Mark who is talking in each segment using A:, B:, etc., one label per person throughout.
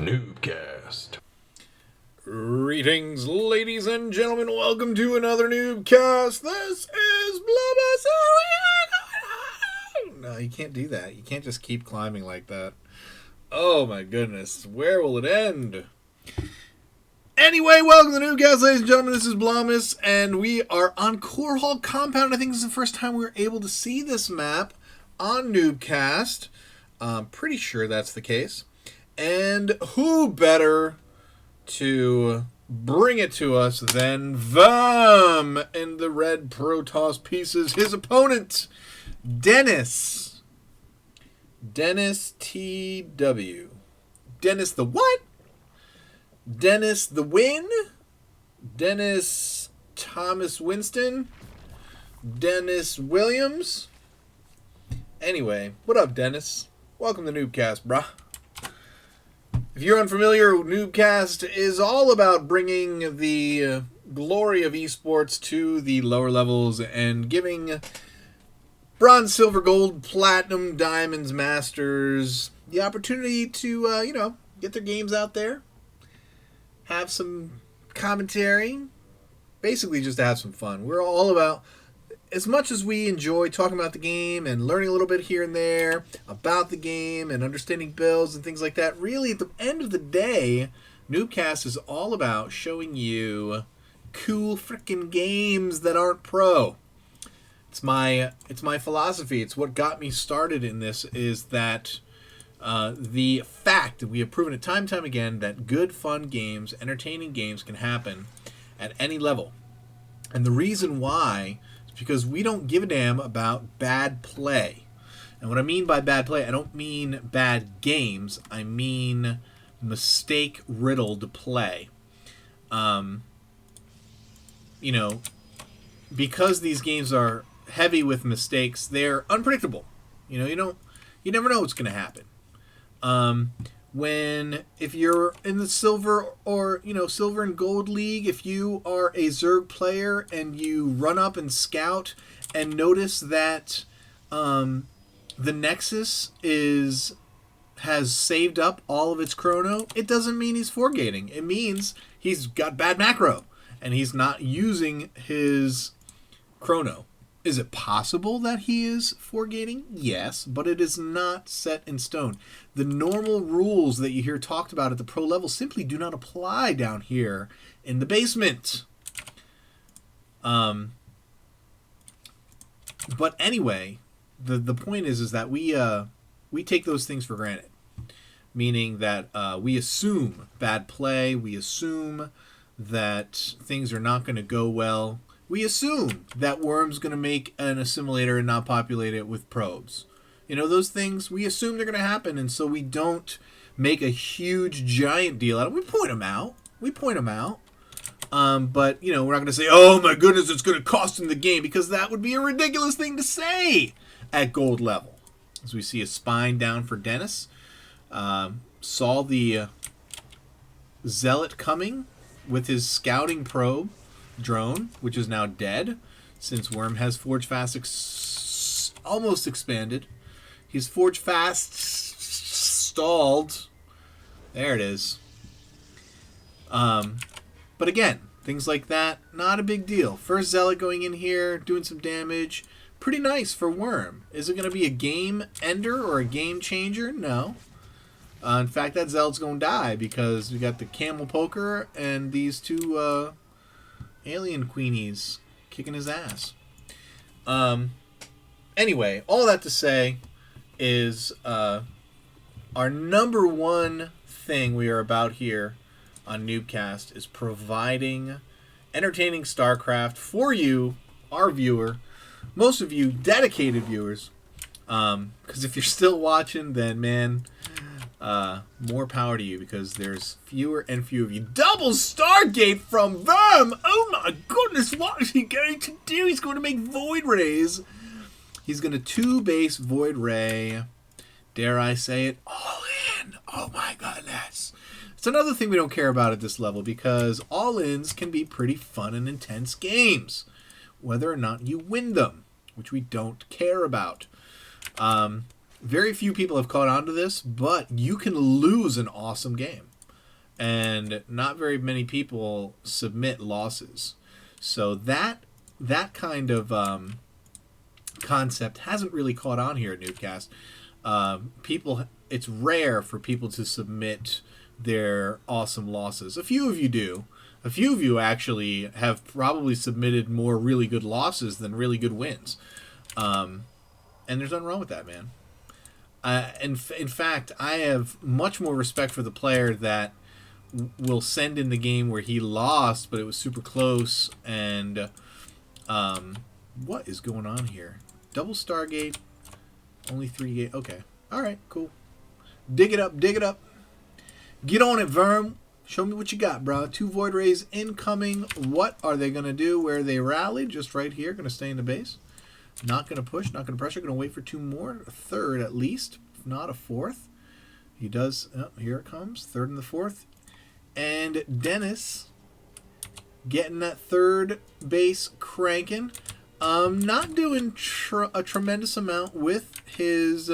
A: NuubCast.
B: Greetings, ladies and gentlemen. Welcome to another NuubCast. This is Blubber. No, you can't do that. You can't just keep climbing like that. Oh my goodness. Where will it end? Anyway, welcome to the NuubCast, ladies and gentlemen. This is Blomus, and we are on Core Hall Compound. I think this is the first time we were able to see this map on NuubCast. I'm pretty sure that's the case. And who better to bring it to us than Wyrm in the red Protoss pieces, his opponent, Dennis. DennisTW. Dennis the what? Dennis the win? Dennis Thomas Winston? Dennis Williams? Anyway, what up, Dennis? Welcome to NuubCast, brah. If you're unfamiliar, NuubCast is all about bringing the glory of esports to the lower levels and giving bronze, silver, gold, platinum, diamonds, masters the opportunity to, get their games out there, have some commentary, basically just to have some fun. We're all about, as much as we enjoy talking about the game and learning a little bit here and there about the game and understanding builds and things like that, really at the end of the day, NuubCast is all about showing you cool freaking games that aren't pro. It's my philosophy. It's what got me started in this, is that the fact that we have proven it time and time again that good, fun games, entertaining games can happen at any level. And the reason why, because we don't give a damn about bad play. And what I mean by bad play, I don't mean bad games. I mean mistake-riddled play. Because these games are heavy with mistakes, they're unpredictable. You never know what's going to happen. If you're in the silver or, silver and gold league, if you are a Zerg player and you run up and scout and notice that the Nexus has saved up all of its chrono, it doesn't mean he's forgating. It means he's got bad macro and he's not using his chrono. Is it possible that he is forgating? Yes, but it is not set in stone. The normal rules that you hear talked about at the pro level simply do not apply down here in the basement. But anyway, the point is that we take those things for granted, meaning that we assume bad play, we assume that things are not going to go well. We assume that Wyrm's going to make an assimilator and not populate it with probes. Those things, we assume they're going to happen, and so we don't make a huge, giant deal out of it. We point them out. But, we're not going to say, oh my goodness, it's going to cost him the game, because that would be a ridiculous thing to say at gold level. As we see a spine down for Dennis. Saw the Zealot coming with his scouting probe drone, which is now dead since Wyrm has Forge Fast almost expanded. He's Forge Fast stalled. There it is. But again, things like that, not a big deal. First Zealot going in here, doing some damage. Pretty nice for Wyrm. Is it going to be a game ender or a game changer? No. In fact, that Zealot's going to die because we got the Camel Poker and these two alien queenies kicking his ass. Anyway, all that to say is our number one thing we are about here on NuubCast is providing entertaining StarCraft for you, our viewer, most of you dedicated viewers. Because if you're still watching, then man, more power to you, because there's fewer and fewer of you. Double Stargate from Wyrm! Oh my goodness, what is he going to do? He's going to make Void Rays. He's going to 2-base Void Ray. Dare I say it? All in. Oh my goodness. It's another thing we don't care about at this level, because all-ins can be pretty fun and intense games, whether or not you win them, which we don't care about. Very few people have caught on to this, but you can lose an awesome game. and not very many people submit losses. So that kind of concept hasn't really caught on here at NuubCast. It's rare for people to submit their awesome losses. A few of you do. A few of you actually have probably submitted more really good losses than really good wins. And there's nothing wrong with that, man. In fact, I have much more respect for the player that will send in the game where he lost, but it was super close. And what is going on here? Double Stargate, only 3 gate. Okay, all right, cool. Dig it up, dig it up. Get on it, Wyrm. Show me what you got, bro. 2 Void Rays incoming. What are they gonna do? Where are they rallied? Just right here. Gonna stay in the base. Not going to push, not going to pressure. Going to wait for 2 more. A 3rd at least, if not a 4th. He does. Oh, here it comes. 3rd and the 4th. And Dennis getting that 3rd base cranking. Not doing a tremendous amount with his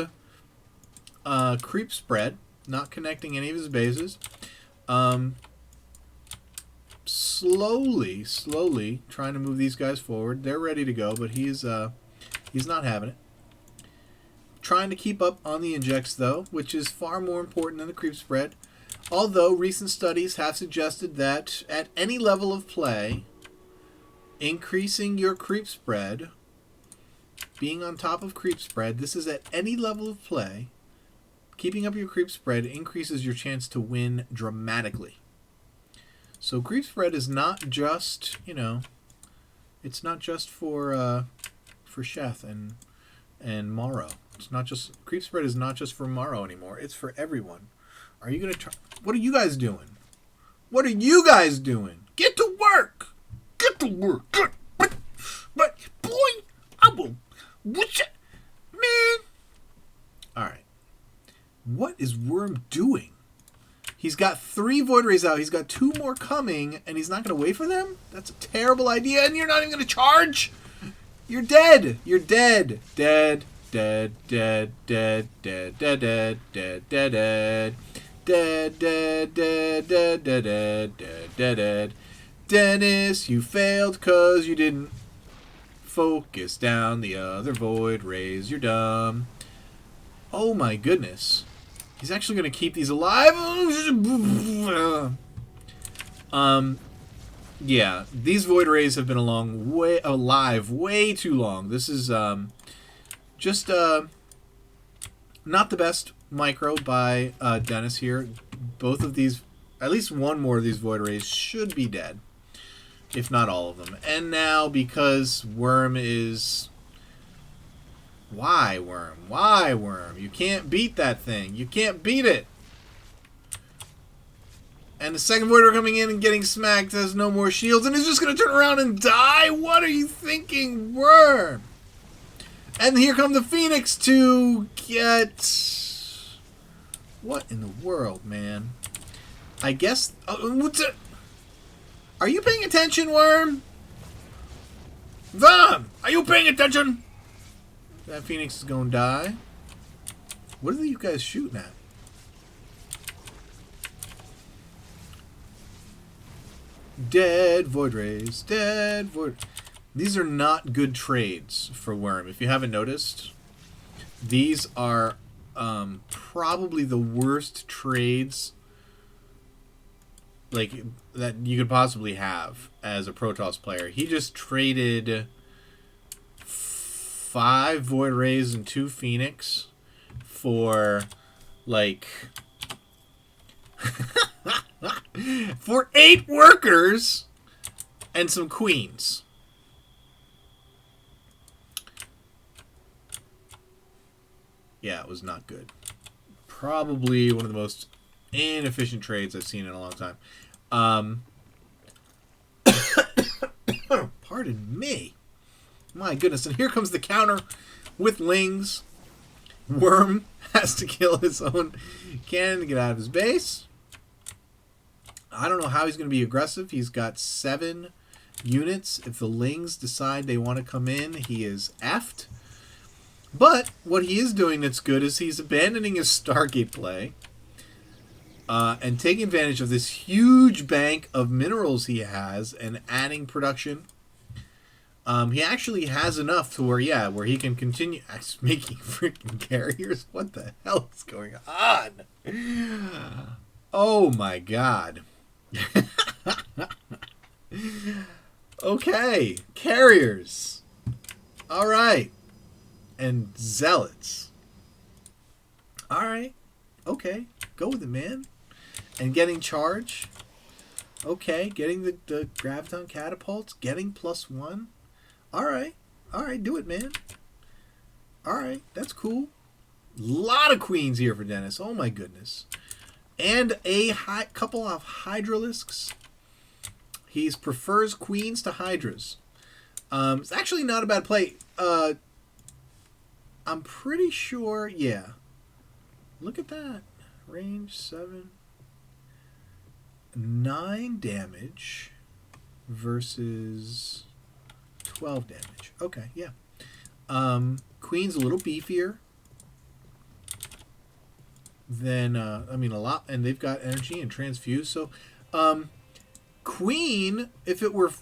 B: creep spread. Not connecting any of his bases. Slowly trying to move these guys forward. They're ready to go, but he's not having it. Trying to keep up on the injects, though, which is far more important than the creep spread. Although recent studies have suggested that at any level of play, increasing your creep spread, being on top of creep spread, this is at any level of play, keeping up your creep spread increases your chance to win dramatically. So creep spread is not just, it's not just for Sheth and Morrow. It's not just, creep spread is not just for Morrow anymore. It's for everyone. Are you gonna try? What are you guys doing? What are you guys doing? Get to work. Get to work. But boy, I will. What man? All right. What is Wyrm doing? He's got 3 Void Rays out. He's got 2 more coming, and he's not going to wait for them? That's a terrible idea, and you're not even going to charge? You're dead. You're dead. Dead. Dead. Dead. Dead. Dead. Dead. Dead. Dead. Dead. Dead. Dead. Dead. Dead. Dead. Dead. Dead. Dead. Dead. Dennis, you failed because you didn't focus down the other Void Rays. You're dumb. Oh my goodness. He's actually going to keep these alive. Yeah, these Void Rays have been alive way too long. This is just not the best micro by Dennis here. Both of these, at least one more of these Void Rays should be dead, if not all of them. And now, because Wyrm is... Why, Wyrm? Why, Wyrm? You can't beat that thing. You can't beat it. And the second Voider coming in and getting smacked has no more shields and is just going to turn around and die? What are you thinking, Wyrm? And here come the Phoenix to get... What in the world, man? I guess... what's it? Are you paying attention, Wyrm? Wyrm! Are you paying attention? That Phoenix is going to die. What are you guys shooting at? Dead Void Rays. Dead Void... These are not good trades for Wyrm. If you haven't noticed, these are probably the worst trades that you could possibly have as a Protoss player. He just traded 5 Void Rays and 2 Phoenix for for 8 workers and some queens. Yeah, it was not good. Probably one of the most inefficient trades I've seen in a long time. Pardon me. My goodness. And here comes the counter with Lings. Wyrm has to kill his own cannon to get out of his base. I don't know how he's going to be aggressive. He's got 7 units. If the Lings decide they want to come in, he is effed. But what he is doing that's good is he's abandoning his Stargate play. and taking advantage of this huge bank of minerals he has and adding production. He actually has enough to where, yeah, where he can continue making freaking carriers. What the hell is going on? Oh my god. Okay, carriers. All right. And zealots. All right. Okay, go with it, man. And getting charge. Okay, getting the graviton catapults, getting +1. All right, do it, man. All right, that's cool. Lot of queens here for Dennis. Oh my goodness, and a couple of hydralisks. He prefers queens to hydras. It's actually not a bad play. I'm pretty sure. Yeah, look at that. Range 7, 9 damage versus 12 damage. Okay, yeah. Queen's a little beefier than, I mean, a lot, and they've got energy and transfuse. So, Queen, if it were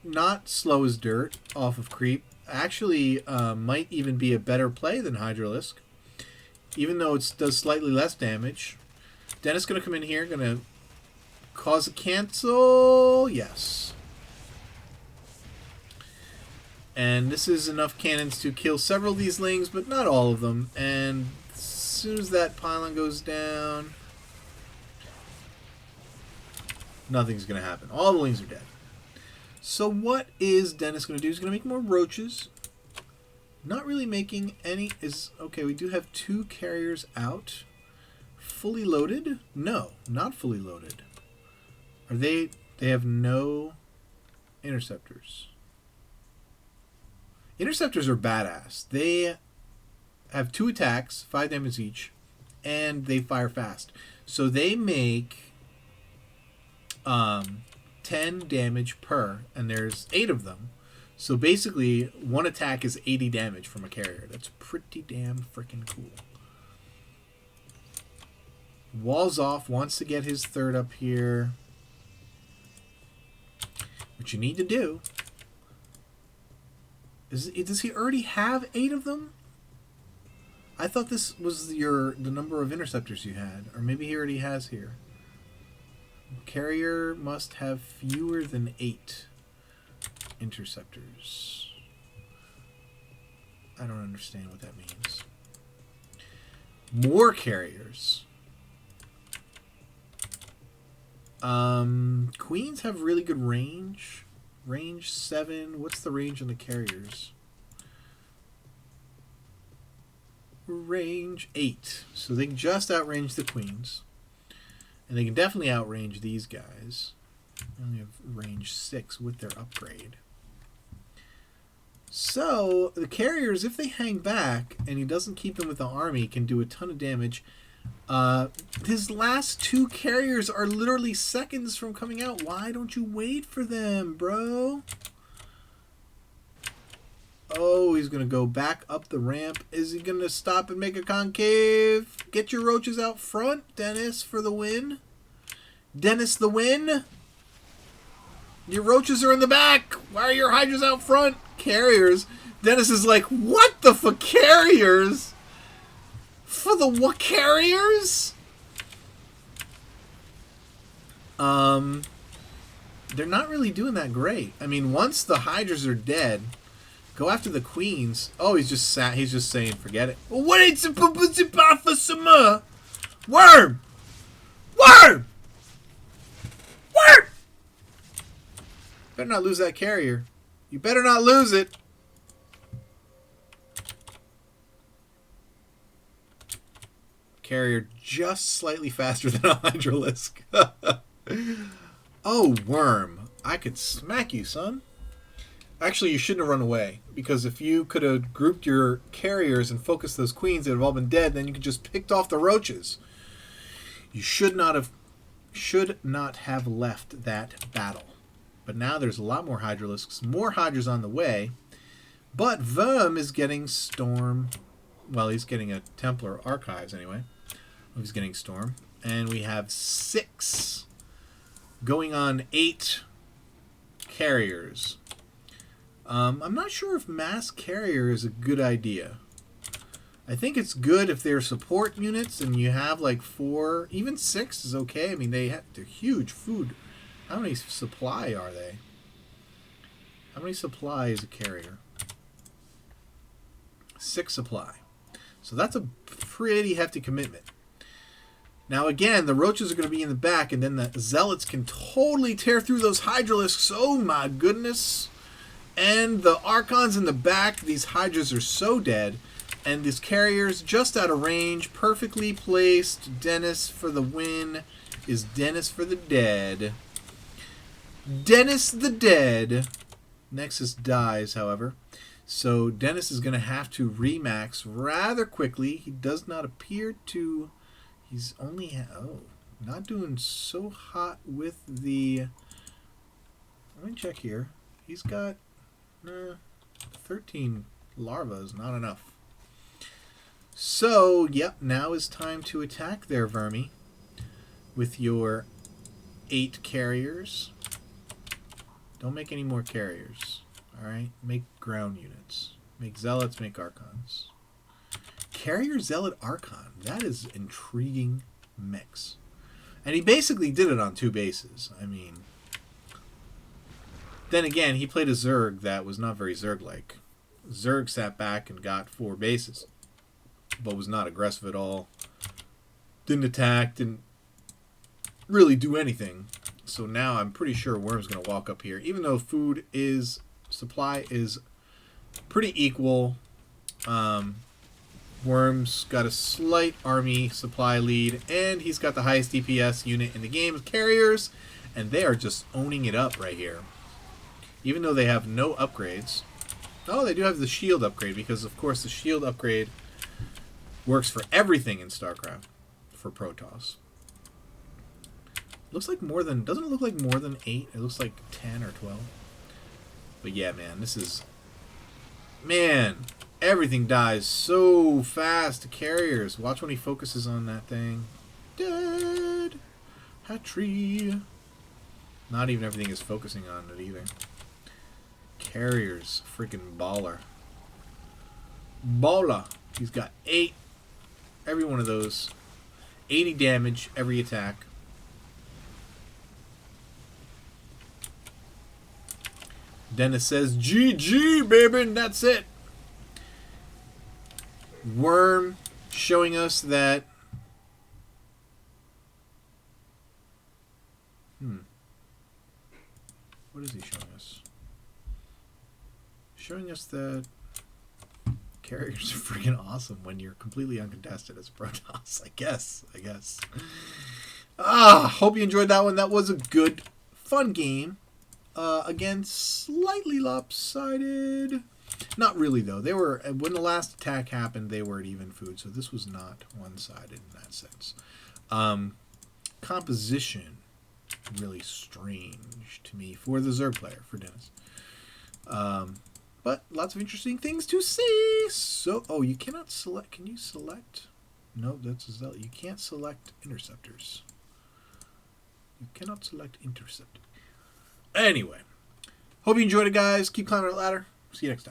B: not slow as dirt off of creep, actually might even be a better play than Hydralisk, even though it does slightly less damage. Dennis going to come in here, going to cause a cancel. Yes. And this is enough cannons to kill several of these lings, but not all of them. And as soon as that pylon goes down, nothing's going to happen. All the lings are dead. So what is Dennis going to do? He's going to make more roaches. Not really making any. Okay, we do have 2 carriers out. Fully loaded? No, not fully loaded. Are they? They have no interceptors. Interceptors are badass. They have 2 attacks, 5 damage each, and they fire fast. So they make 10 damage per, and there's 8 of them. So basically, 1 attack is 80 damage from a carrier. That's pretty damn freaking cool. Walls off, wants to get his 3rd up here. What you need to do... Does he already have 8 of them? I thought this was the number of interceptors you had. Or maybe he already has here. Carrier must have fewer than 8 interceptors. I don't understand what that means. More carriers. Queens have really good range. Range 7. What's the range on the carriers? Range 8. So they can just outrange the queens. And they can definitely outrange these guys. They only have range 6 with their upgrade. So the carriers, if they hang back and he doesn't keep them with the army, can do a ton of damage. His last 2 carriers are literally seconds from coming out. Why don't you wait for them, bro? Oh, he's going to go back up the ramp. Is he going to stop and make a concave? Get your roaches out front, Dennis, for the win. Dennis, the win. Your roaches are in the back. Why are your hydras out front? Carriers. Dennis is like, what the fuck, carriers? For the what carriers? They're not really doing that great. I mean, once the hydras are dead, go after the queens. Oh, he's just saying, forget it. What is it? Wyrm! Wyrm! Wyrm! Better not lose that carrier. You better not lose it. Carrier just slightly faster than a Hydralisk. Oh, Wyrm. I could smack you, son. Actually, you shouldn't have run away. Because if you could have grouped your carriers and focused those queens, they would have all been dead. Then you could just picked off the roaches. You should not have left that battle. But now there's a lot more Hydralisks. More Hydras on the way. But Wyrm is getting Storm. Well, he's getting a Templar Archives anyway. He's getting Storm. And we have 6 going on 8 carriers. I'm not sure if mass carrier is a good idea. I think it's good if they're support units and you have like 4, even 6 is okay. I mean, they're huge food. How many supply are they? How many supply is a carrier? 6 supply. So that's a pretty hefty commitment. Now again, the roaches are going to be in the back, and then the zealots can totally tear through those hydralisks. Oh my goodness. And the archons in the back, these hydras are so dead. And these carriers just out of range, perfectly placed. Dennis for the win is Dennis for the dead. Dennis the dead. Nexus dies, however. So Dennis is going to have to remax rather quickly. He does not appear to... He's only... not doing so hot with the... Let me check here. He's got 13 larvas, not enough. So, yep, now is time to attack there, Wyrmy, with your 8 carriers. Don't make any more carriers, alright? Make ground units. Make zealots, make archons. Carrier, zealot, archon. That is intriguing mix. And he basically did it on 2 bases. I mean, then again, he played a Zerg that was not very Zerg-like. Zerg sat back and got 4 bases, but was not aggressive at all. Didn't attack, didn't really do anything. So now I'm pretty sure Wyrm's going to walk up here. Even though supply is pretty equal. Wyrm's got a slight army supply lead, and he's got the highest DPS unit in the game of carriers, and they are just owning it up right here. Even though they have no upgrades. Oh, they do have the shield upgrade, because of course the shield upgrade works for everything in StarCraft for Protoss. Looks like more than... Doesn't it look like more than 8? It looks like 10 or 12. But yeah, man, this is... Man, everything dies so fast to carriers. Watch when he focuses on that thing. Dead. Hatchery. Not even everything is focusing on it either. Carriers. Freaking baller. Baller. He's got 8. Every one of those. 80 damage every attack. Dennis says, GG, baby, and that's it. Wyrm showing us that... What is he showing us? Showing us that carriers are freaking awesome when you're completely uncontested as Protoss. I guess. Hope you enjoyed that one. That was a good, fun game. Again, slightly lopsided. Not really, though. They were, when the last attack happened, they were at even food, so this was not one-sided in that sense. Composition, really strange to me for the Zerg player, for Dennis. But lots of interesting things to see. So, you cannot select. Can you select? No, that's a zealot. You can't select interceptors. You cannot select interceptors. Anyway, hope you enjoyed it, guys. Keep climbing the ladder. See you next time.